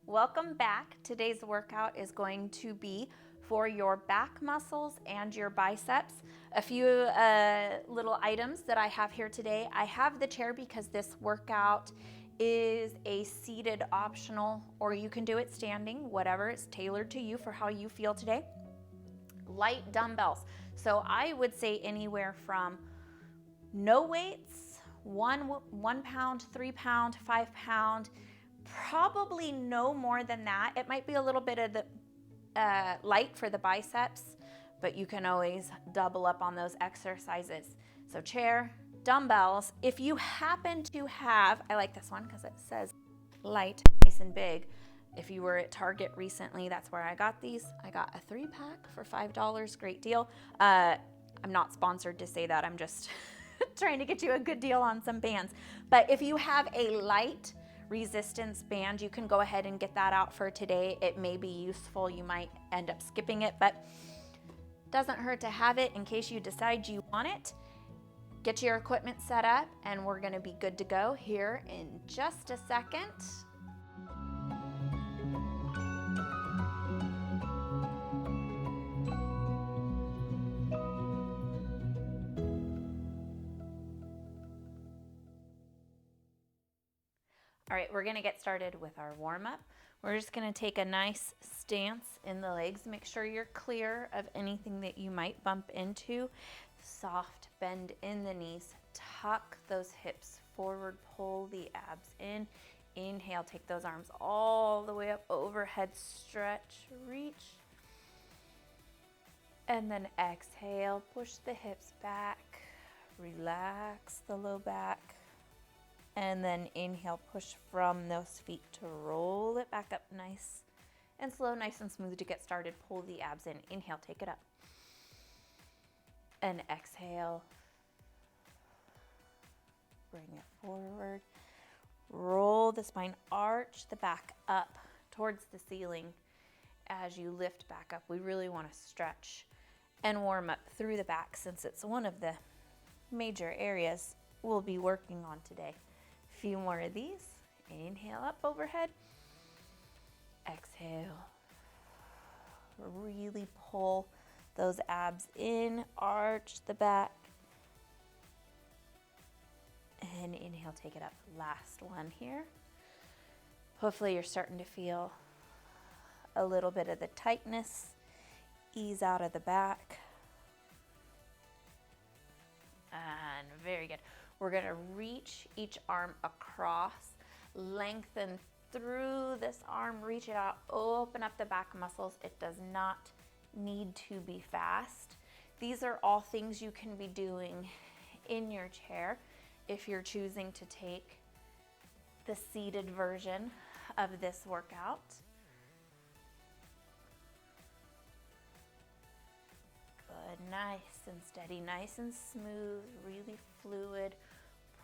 Welcome back. Today's workout is going to be for your back muscles and your biceps. A few little items that I have here today. I have the chair because this workout is a seated optional, or you can do it standing, whatever. It's tailored to you for how you feel today. Light dumbbells. So I would say anywhere from no weights, 1 pound, 3 pound, 5 pound, probably no more than that. It might be a little bit of the light for the biceps, but you can always double up on those exercises. So chair, dumbbells. If you happen to have, I like this one because it says light, nice and big. If you were at Target recently, that's where I got these. I got a 3-pack for $5, great deal. I'm not sponsored to say that, I'm just trying to get you a good deal on some bands. But if you have a light resistance band, you can go ahead and get that out for today. It may be useful. You might end up skipping it, but doesn't hurt to have it in case you decide you want it. Get your equipment set up and we're going to be good to go here in just a second. All right, we're gonna get started with our warm-up. We're just gonna take a nice stance in the legs. Make sure you're clear of anything that you might bump into. Soft bend in the knees. Tuck those hips forward, pull the abs in. Inhale, take those arms all the way up overhead, stretch, reach. And then exhale, push the hips back, relax the low back. And then inhale, push from those feet to roll it back up nice and slow, nice and smooth to get started. Pull the abs in. Inhale, take it up. And exhale. Bring it forward. Roll the spine, arch the back up towards the ceiling as you lift back up. We really want to stretch and warm up through the back since it's one of the major areas we'll be working on today. Few more of these. Inhale up overhead. Exhale. Really pull those abs in, arch the back. And inhale, take it up. Last one here. Hopefully you're starting to feel a little bit of the tightness ease out of the back. And very good. We're gonna reach each arm across, lengthen through this arm, reach it out, open up the back muscles. It does not need to be fast. These are all things you can be doing in your chair if you're choosing to take the seated version of this workout. Good, nice and steady, nice and smooth, really fluid.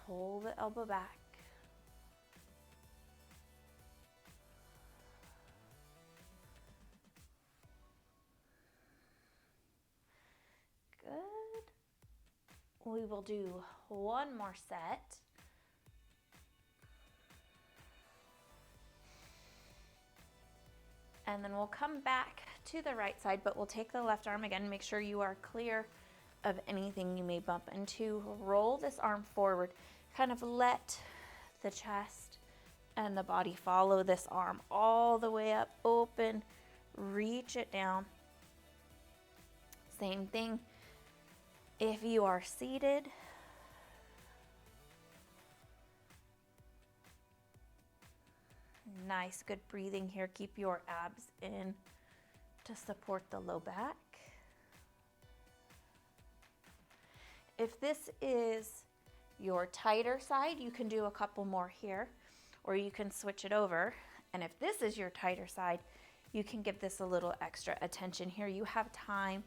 Pull the elbow back. Good. We will do one more set. And then we'll come back to the right side, but we'll take the left arm again. Make sure you are clear of anything you may bump into. Roll this arm forward. Kind of let the chest and the body follow this arm all the way up, open, reach it down. Same thing if you are seated. Nice, good breathing here. Keep your abs in to support the low back. If this is your tighter side, you can do a couple more here, or you can switch it over. And if this is your tighter side, you can give this a little extra attention here. You have time.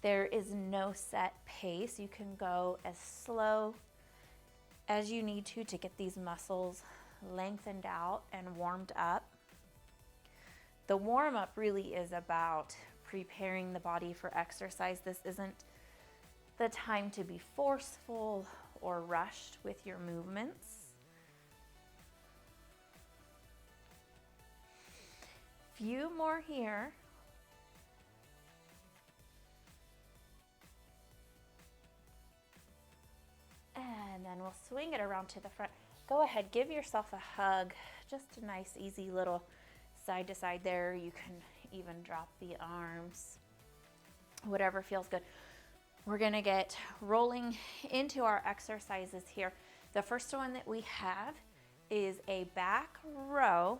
There is no set pace. You can go as slow as you need to get these muscles lengthened out and warmed up. The warm-up really is about preparing the body for exercise. This isn't the time to be forceful or rushed with your movements. few more here. And then we'll swing it around to the front. Go ahead, give yourself a hug. Just a nice, easy little side to side there. You can even drop the arms, whatever feels good. We're gonna get rolling into our exercises here. The first one that we have is a back row.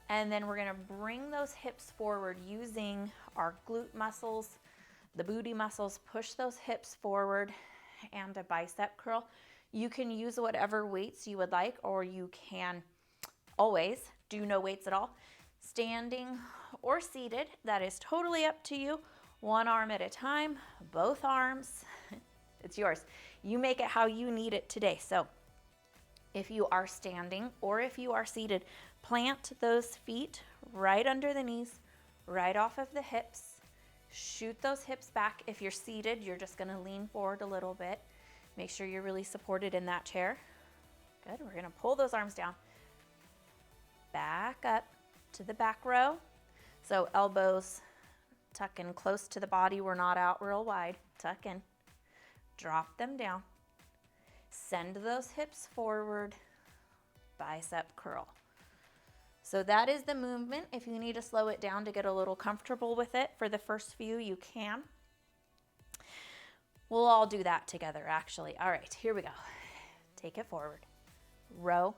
And then we're gonna bring those hips forward using our glute muscles, the booty muscles, push those hips forward, and a bicep curl. You can use whatever weights you would like, or you can always do no weights at all. Standing or seated, that is totally up to you. One arm at a time, both arms, it's yours. You make it how you need it today. So if you are standing or if you are seated, plant those feet right under the knees, right off of the hips. Shoot those hips back. If you're seated, you're just gonna lean forward a little bit. Make sure you're really supported in that chair. Good, we're gonna pull those arms down. Back up to the back row. So elbows tuck in close to the body. We're not out real wide. Tuck in. Drop them down. Send those hips forward. Bicep curl. So that is the movement. If you need to slow it down to get a little comfortable with it for the first few, you can. We'll all do that together, actually. All right, here we go. Take it forward. Row.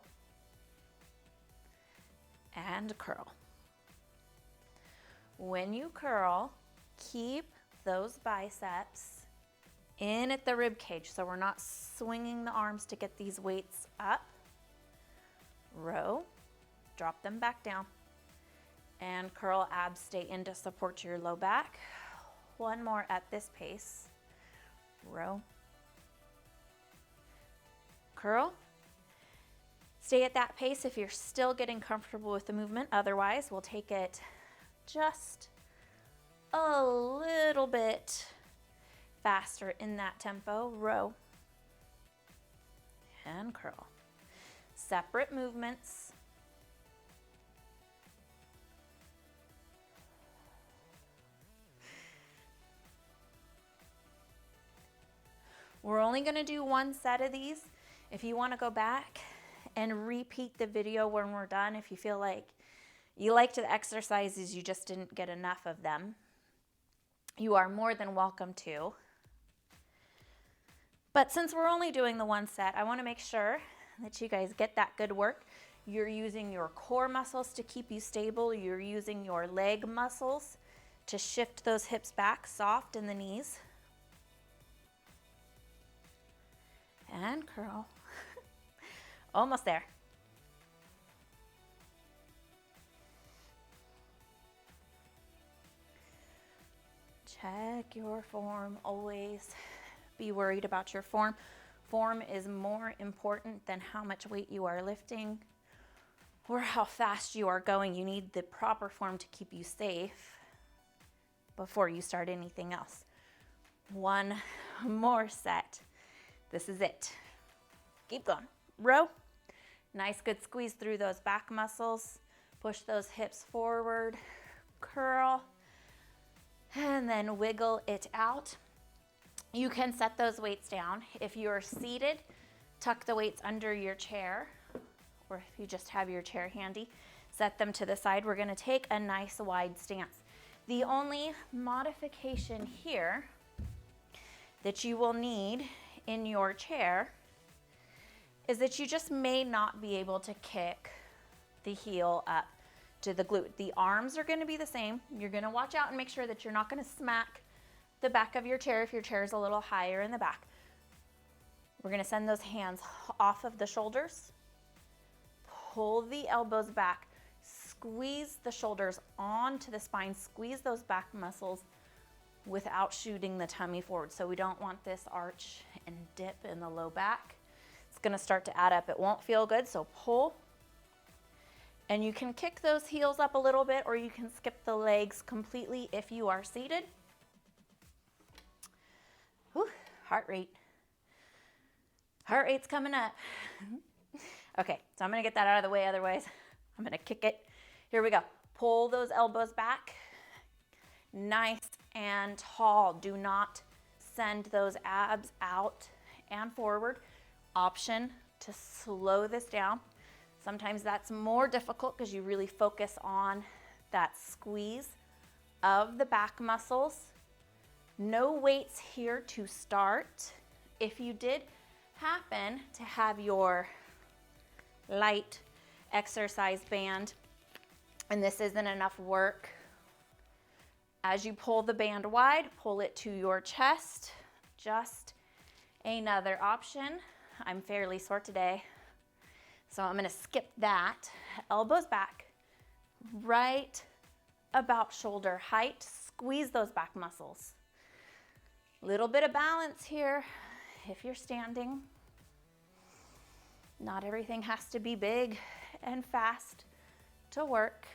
And curl. When you curl, keep those biceps in at the rib cage, so we're not swinging the arms to get these weights up. Row, drop them back down, and curl. Abs stay in to support your low back. One more at this pace. Row, curl. Stay at that pace if you're still getting comfortable with the movement. Otherwise, we'll take it just a little bit faster in that tempo. Row and curl. Separate movements. We're only going to do one set of these. If you want to go back and repeat the video when we're done, if you feel like you liked the exercises, you just didn't get enough of them, you are more than welcome to. But since we're only doing the one set, I want to make sure that you guys get that good work. You're using your core muscles to keep you stable. You're using your leg muscles to shift those hips back, soft in the knees. And curl. Almost there. Check your form. Always be worried about your form. Form is more important than how much weight you are lifting or how fast you are going. You need the proper form to keep you safe before you start anything else. One more set. This is it. Keep going. Row. Nice good squeeze through those back muscles. Push those hips forward. Curl. And then wiggle it out. You can set those weights down. If you're seated, tuck the weights under your chair, or if you just have your chair handy, set them to the side. We're going to take a nice wide stance. The only modification here that you will need in your chair is that you just may not be able to kick the heel up to the glute. The arms are going to be the same. You're going to watch out and make sure that you're not going to smack the back of your chair if your chair is a little higher in the back. We're going to send those hands off of the shoulders. Pull the elbows back. Squeeze the shoulders onto the spine. Squeeze those back muscles without shooting the tummy forward. So we don't want this arch and dip in the low back. It's going to start to add up. It won't feel good, so pull. And you can kick those heels up a little bit, or you can skip the legs completely if you are seated. Whew, heart rate. Heart rate's coming up. Okay, so I'm going to get that out of the way, otherwise I'm going to kick it. Here we go. Pull those elbows back, nice and tall. Do not send those abs out and forward. Option to slow this down. Sometimes that's more difficult because you really focus on that squeeze of the back muscles. No weights here to start. If you did happen to have your light exercise band and this isn't enough work, as you pull the band wide, pull it to your chest. Just another option. I'm fairly sore today, so I'm gonna skip that. Elbows back, right about shoulder height. Squeeze those back muscles. Little bit of balance here if you're standing. Not everything has to be big and fast to work.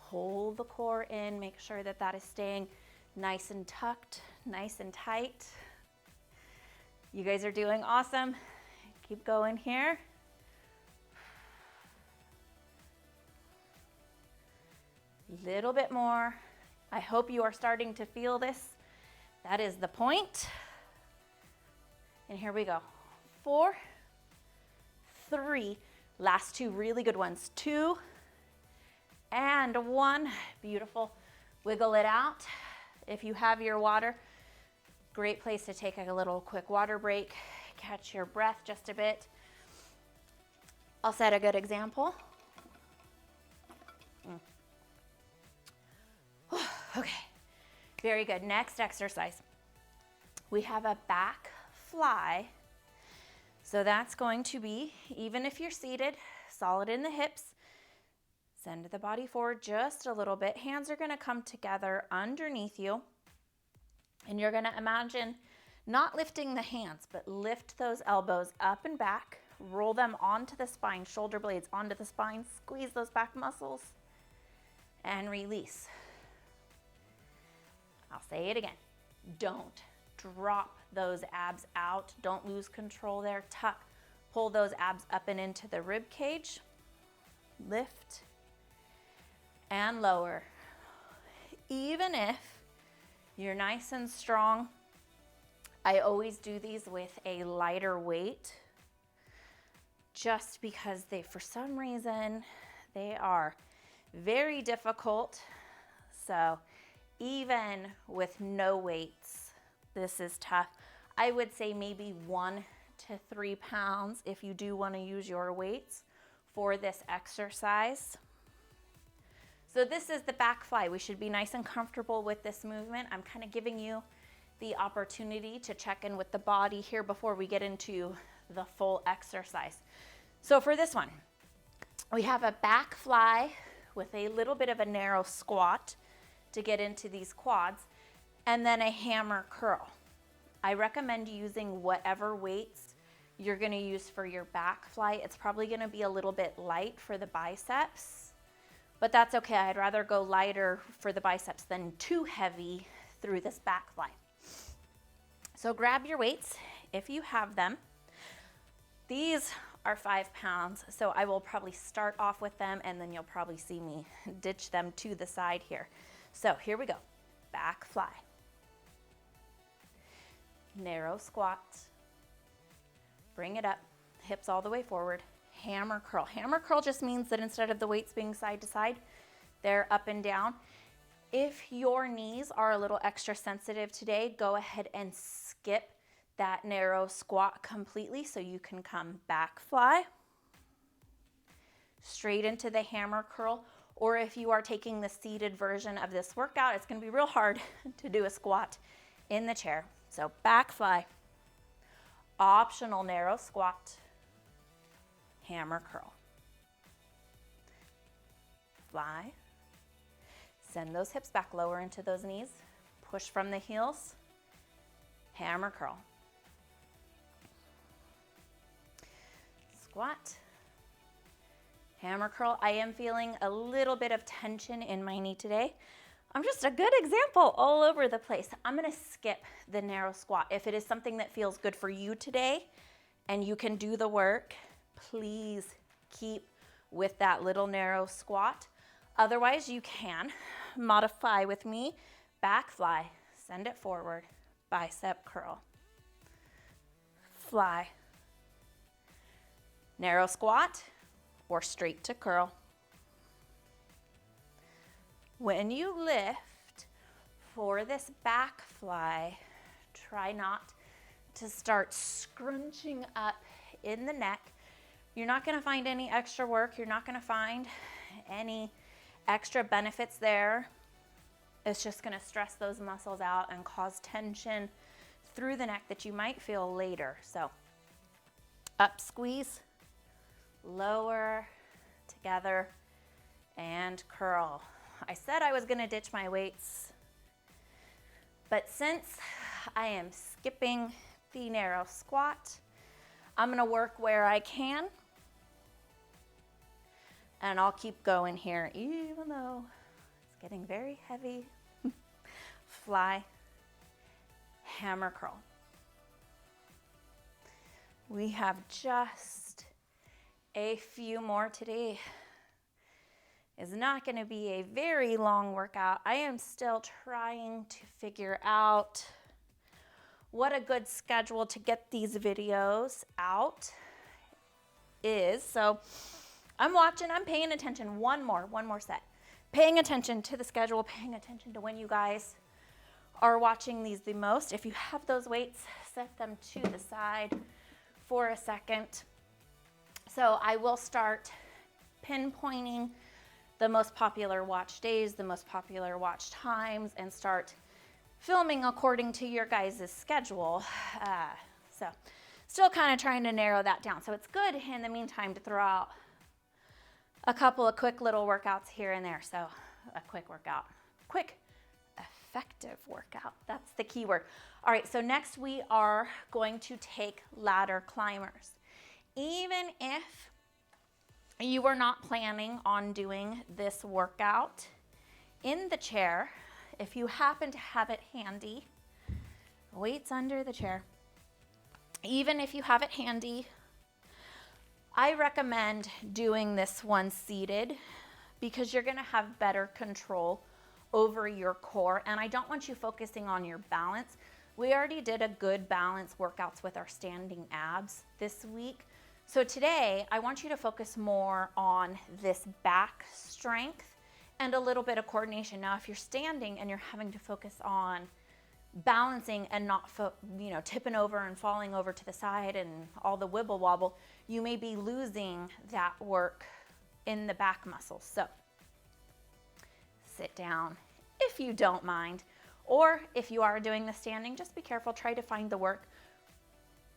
Pull the core in, make sure that that is staying nice and tucked, nice and tight. You guys are doing awesome. Keep going here. Little bit more. I hope you are starting to feel this. That is the point. And here we go. 4, 3, last 2 really good ones. 2 and 1. Beautiful. Wiggle it out. If you have your water, great place to take a little quick water break. Catch your breath just a bit. I'll set a good example. Okay, very good. Next exercise. We have a back fly. So that's going to be, even if you're seated, solid in the hips, send the body forward just a little bit. Hands are gonna come together underneath you. And you're gonna imagine not lifting the hands, but lift those elbows up and back, roll them onto the spine, shoulder blades onto the spine, squeeze those back muscles, and release. I'll say it again. Don't drop those abs out. Don't lose control there. Tuck, pull those abs up and into the rib cage. Lift and lower. Even if you're nice and strong, I always do these with a lighter weight just because they, for some reason, they are very difficult. So even with no weights, this is tough. I would say maybe 1 to 3 pounds if you do want to use your weights for this exercise. So this is the back fly. We should be nice and comfortable with this movement. I'm kind of giving you the opportunity to check in with the body here before we get into the full exercise. So for this one, we have a back fly with a little bit of a narrow squat to get into these quads, and then a hammer curl. I recommend using whatever weights you're gonna use for your back fly. It's probably gonna be a little bit light for the biceps, but that's okay. I'd rather go lighter for the biceps than too heavy through this back fly. So grab your weights if you have them. These are 5 pounds, so I will probably start off with them and then you'll probably see me ditch them to the side here. So here we go, back fly. Narrow squat, bring it up, hips all the way forward, hammer curl. Hammer curl just means that instead of the weights being side to side, they're up and down. If your knees are a little extra sensitive today, go ahead and skip that narrow squat completely so you can come back fly, straight into the hammer curl. Or if you are taking the seated version of this workout, it's gonna be real hard to do a squat in the chair. So back fly, optional narrow squat, hammer curl. Fly, send those hips back, lower into those knees, push from the heels, hammer curl. Squat, hammer curl. I am feeling a little bit of tension in my knee today. I'm just a good example all over the place. I'm gonna skip the narrow squat. If it is something that feels good for you today and you can do the work, please keep with that little narrow squat. Otherwise, you can modify with me, back fly, send it forward, bicep curl, fly, narrow squat, or straight to curl. When you lift for this back fly, try not to start scrunching up in the neck. You're not going to find any extra work. You're not going to find any extra benefits there. It's just going to stress those muscles out and cause tension through the neck that you might feel later. So up squeeze, lower, together, and curl. I said I was going to ditch my weights, but since I am skipping the narrow squat, I'm going to work where I can, and I'll keep going here even though it's getting very heavy. Fly, hammer curl. We have just a few more today. It's not going to be a very long workout. I am still trying to figure out what a good schedule to get these videos out is. So I'm watching, I'm paying attention. One more set. Paying attention to the schedule, paying attention to when you guys are watching these the most. If you have those weights, set them to the side for a second. So I will start pinpointing the most popular watch days, the most popular watch times, and start filming according to your guys' schedule. So still kind of trying to narrow that down. So it's good in the meantime to throw out a couple of quick little workouts here and there. So a quick workout, quick, effective workout. That's the key word. All right, so next we are going to take ladder climbers. Even if you are not planning on doing this workout in the chair, if you happen to have it handy, weights under the chair, even if you have it handy, I recommend doing this one seated because you're going to have better control over your core, and I don't want you focusing on your balance. We already did a good balance workouts with our standing abs this week. So today, I want you to focus more on this back strength and a little bit of coordination. Now, if you're standing and you're having to focus on balancing and not, tipping over and falling over to the side and all the wibble wobble, you may be losing that work in the back muscles. So sit down if you don't mind, or if you are doing the standing, just be careful, try to find the work.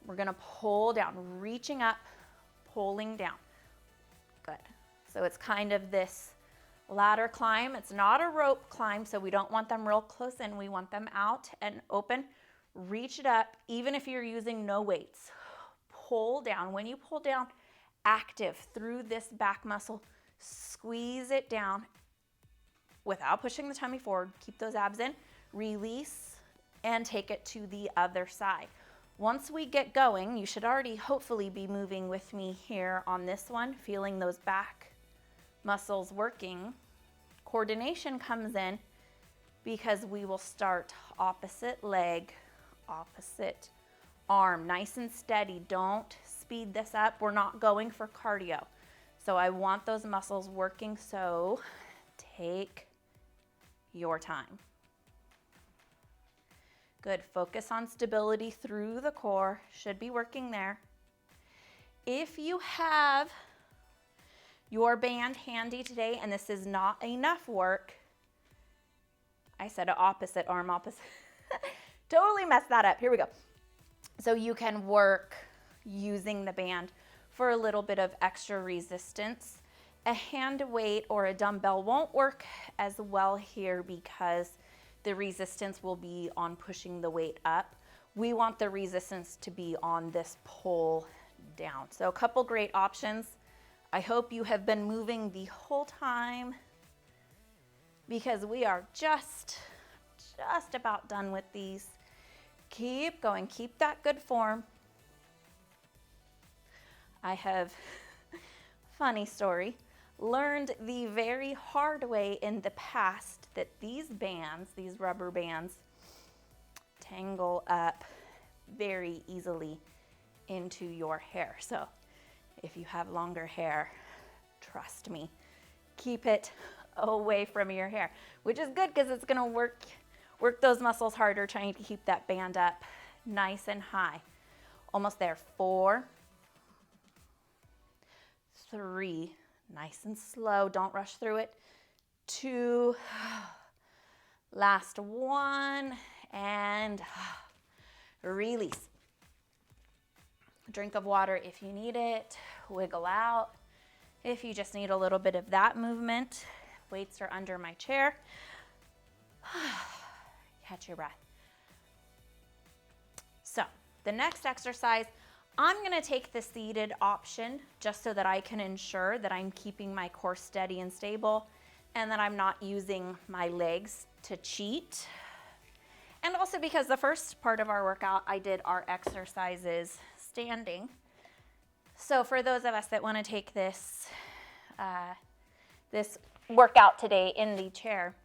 We're gonna pull down, reaching up, pulling down. Good. So it's kind of this ladder climb. It's not a rope climb, so we don't want them real close in. We want them out and open. Reach it up, even if you're using no weights. Pull down. When you pull down, active through this back muscle, squeeze it down without pushing the tummy forward. Keep those abs in. Release and take it to the other side. Once we get going, you should already hopefully be moving with me here on this one, feeling those back muscles working. Coordination comes in because we will start opposite leg, opposite arm, nice and steady. Don't speed this up. We're not going for cardio. So I want those muscles working, so take your time. Good, focus on stability through the core, should be working there. If you have your band handy today and this is not enough work, I said opposite arm, opposite, totally messed that up, here we go. So you can work using the band for a little bit of extra resistance. A hand weight or a dumbbell won't work as well here because the resistance will be on pushing the weight up. We want the resistance to be on this pull down. So a couple great options. I hope you have been moving the whole time because we are just about done with these. Keep going, keep that good form. I have, funny story. learned the very hard way in the past that these bands, these rubber bands, tangle up very easily into your hair. So if you have longer hair, trust me, keep it away from your hair, which is good because it's going to work those muscles harder, trying to keep that band up nice and high. Almost there. 4, 3, nice and slow, don't rush through it. 2, last 1, and release. Drink of water if you need it, wiggle out. If you just need a little bit of that movement, weights are under my chair. Catch your breath. So the next exercise, I'm gonna take the seated option just so that I can ensure that I'm keeping my core steady and stable and that I'm not using my legs to cheat. And also because the first part of our workout, I did our exercises standing. So for those of us that wanna take this, this workout today in the chair,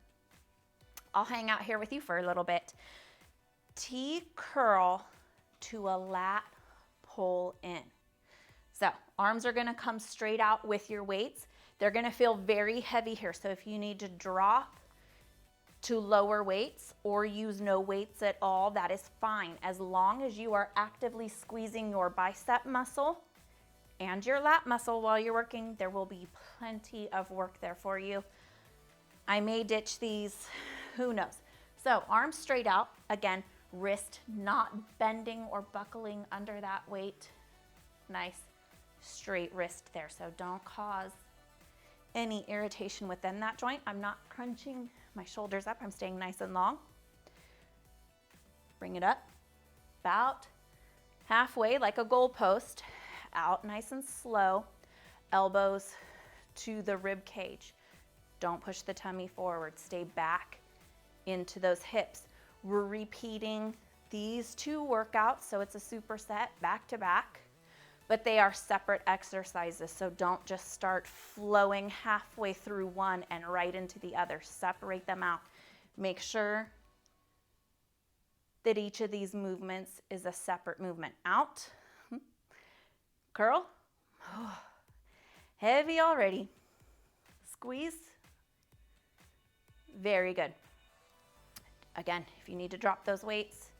I'll hang out here with you for a little bit. T curl to a lat pull in. So arms are gonna come straight out with your weights. They're gonna feel very heavy here. So if you need to drop to lower weights or use no weights at all, that is fine. As long as you are actively squeezing your bicep muscle and your lat muscle while you're working, there will be plenty of work there for you. I may ditch these, who knows. So arms straight out, again, wrist not bending or buckling under that weight. Nice straight wrist there, so don't cause any irritation within that joint. I'm not crunching my shoulders up, I'm staying nice and long. Bring it up, about halfway like a goalpost, out nice and slow, elbows to the rib cage. Don't push the tummy forward, stay back into those hips. We're repeating these 2 workouts, so it's a superset back to back, but they are separate exercises, so don't just start flowing halfway through one and right into the other. Separate them out. Make sure that each of these movements is a separate movement. Out, curl, heavy already, squeeze, very good. Again, if you need to drop those weights,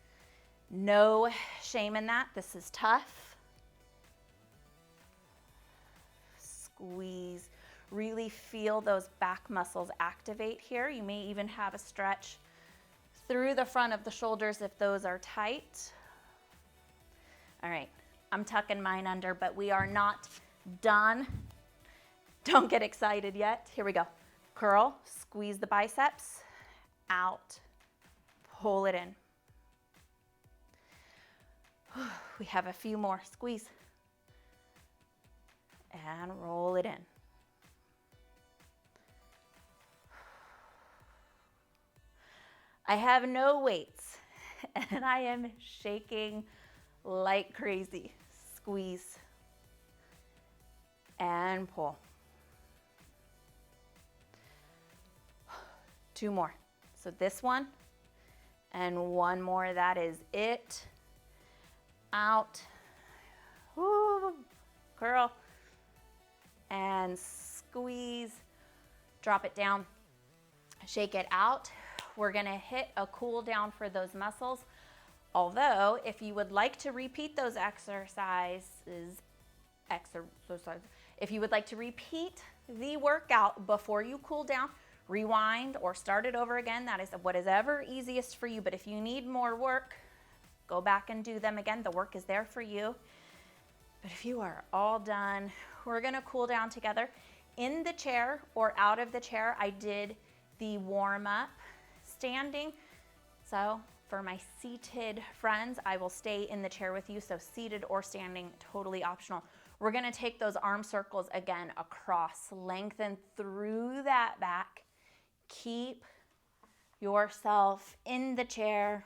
no shame in that. This is tough. Squeeze. Really feel those back muscles activate here. You may even have a stretch through the front of the shoulders if those are tight. All right, I'm tucking mine under, but we are not done. Don't get excited yet. Here we go. Curl, squeeze the biceps, out, pull it in. We have a few more. Squeeze. And roll it in. I have no weights and I am shaking like crazy. Squeeze and pull. 2 more. So this one and 1 more. That is it. Out. Woo. Curl and squeeze. Drop it down. Shake it out. We're gonna hit a cool down for those muscles. Although, if you would like to repeat those exercises, if you would like to repeat the workout before you cool down, rewind or start it over again. That is what is ever easiest for you. But if you need more work, go back and do them again. The work is there for you. But if you are all done, we're gonna cool down together. In the chair or out of the chair, I did the warm up standing. So for my seated friends, I will stay in the chair with you. So seated or standing, totally optional. We're gonna take those arm circles again across, lengthen through that back. Keep yourself in the chair.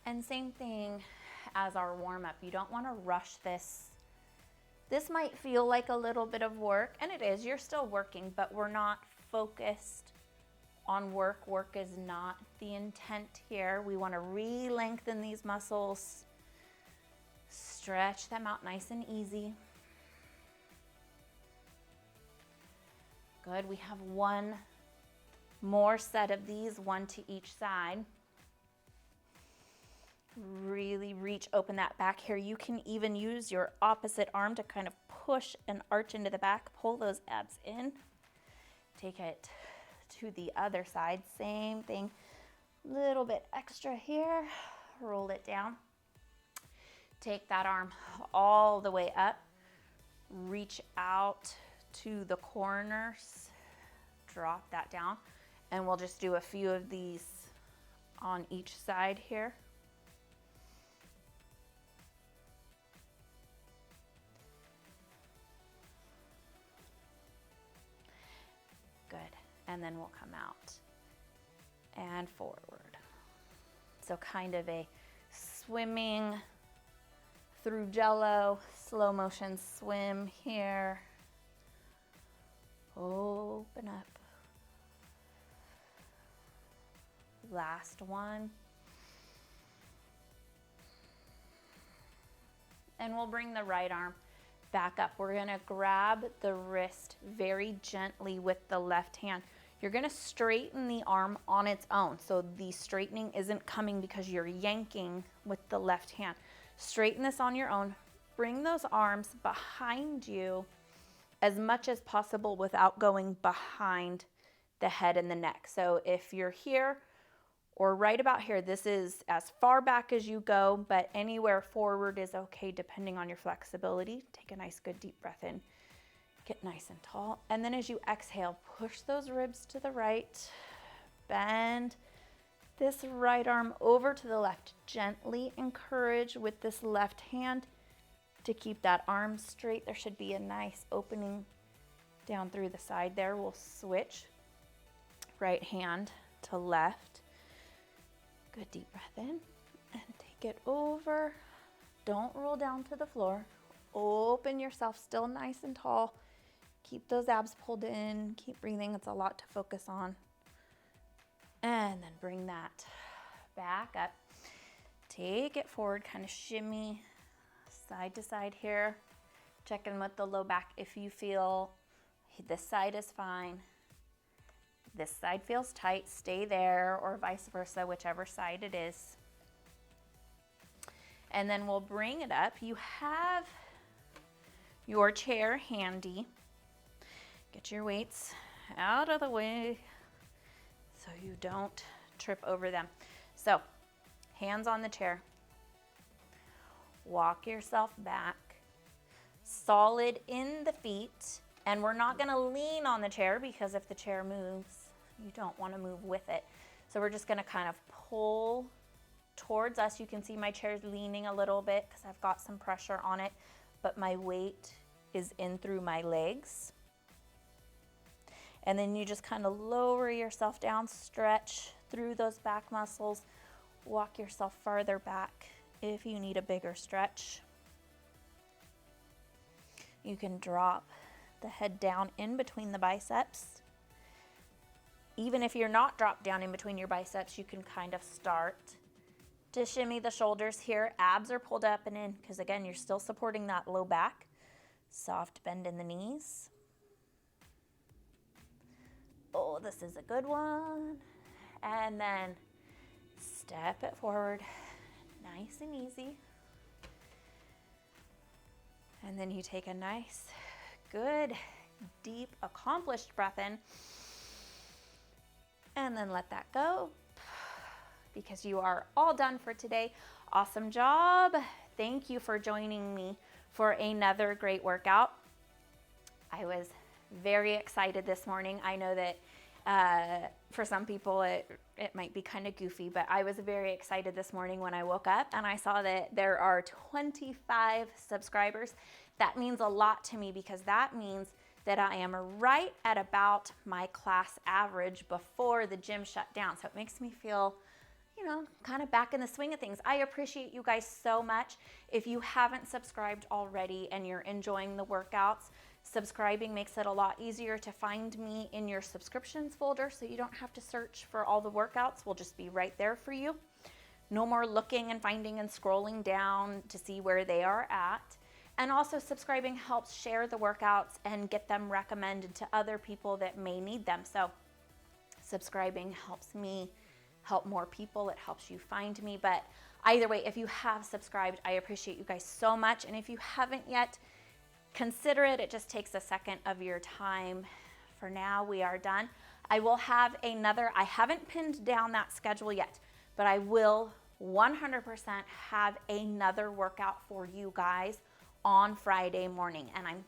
And same thing as our warm-up. You don't want to rush this. This might feel like a little bit of work, and it is. You're still working, but we're not focused on work. Work is not the intent here. We want to re-lengthen these muscles, stretch them out nice and easy. Good. We have one more set of these, one to each side. Really reach, open that back here. You can even use your opposite arm to kind of push and arch into the back. Pull those abs in. Take it to the other side. Same thing. Little bit extra here. Roll it down. Take that arm all the way up. Reach out to the corners. Drop that down. And we'll just do a few of these on each side here. Good. And then we'll come out and forward. So kind of a swimming through jello, slow motion swim here. Open up. Last one. And we'll bring the right arm back up. We're gonna grab the wrist very gently with the left hand. You're gonna straighten the arm on its own. So the straightening isn't coming because you're yanking with the left hand. Straighten this on your own. Bring those arms behind you as much as possible without going behind the head and the neck. So if you're here or right about here, this is as far back as you go, but anywhere forward is okay depending on your flexibility. Take a nice good deep breath in. Get nice and tall. And then as you exhale, push those ribs to the right. Bend this right arm over to the left. Gently encourage with this left hand to keep that arm straight. There should be a nice opening down through the side there. We'll switch right hand to left. Good deep breath in and take it over. Don't roll down to the floor. Open yourself still nice and tall. Keep those abs pulled in. Keep breathing. It's a lot to focus on. And then bring that back up. Take it forward, kind of shimmy side to side here. Check in with the low back if you feel this side is fine. This side feels tight, stay there, or vice versa, whichever side it is. And then we'll bring it up. You have your chair handy. Get your weights out of the way so you don't trip over them. So, hands on the chair. Walk yourself back. Solid in the feet. And we're not gonna lean on the chair because if the chair moves, you don't wanna move with it. So we're just gonna kind of pull towards us. You can see my chair's leaning a little bit because I've got some pressure on it, but my weight is in through my legs. And then you just kind of lower yourself down, stretch through those back muscles, walk yourself farther back if you need a bigger stretch. You can drop the head down in between the biceps. Even if you're not dropped down in between your biceps, you can kind of start to shimmy the shoulders here. Abs are pulled up and in because again, you're still supporting that low back. Soft bend in the knees. Oh, this is a good one. And then step it forward, nice and easy. And then you take a nice, good, deep, accomplished breath in. And then let that go because you are all done for today. Awesome job. Thank you for joining me for another great workout. I was very excited this morning. I know that for some people it might be kind of goofy, but I was very excited this morning when I woke up and I saw that there are 25 subscribers. That means a lot to me because that means that I am right at about my class average before the gym shut down. So it makes me feel, you know, kind of back in the swing of things. I appreciate you guys so much. If you haven't subscribed already and you're enjoying the workouts, subscribing makes it a lot easier to find me in your subscriptions folder, so you don't have to search for all the workouts. We'll just be right there for you. No more looking and finding and scrolling down to see where they are at. And also subscribing helps share the workouts and get them recommended to other people that may need them. So subscribing helps me help more people. It helps you find me. But either way, if you have subscribed, I appreciate you guys so much. And if you haven't yet, consider it. It just takes a second of your time. For now, we are done. I will have another, I haven't pinned down that schedule yet, but I will 100% have another workout for you guys on Friday morning. And I'm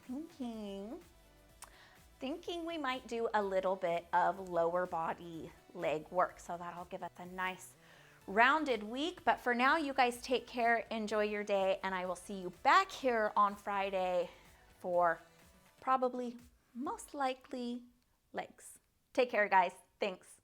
thinking we might do a little bit of lower body leg work. So that'll give us a nice rounded week. But for now, you guys take care, enjoy your day, and I will see you back here on Friday for probably, most likely, legs. Take care, guys. Thanks.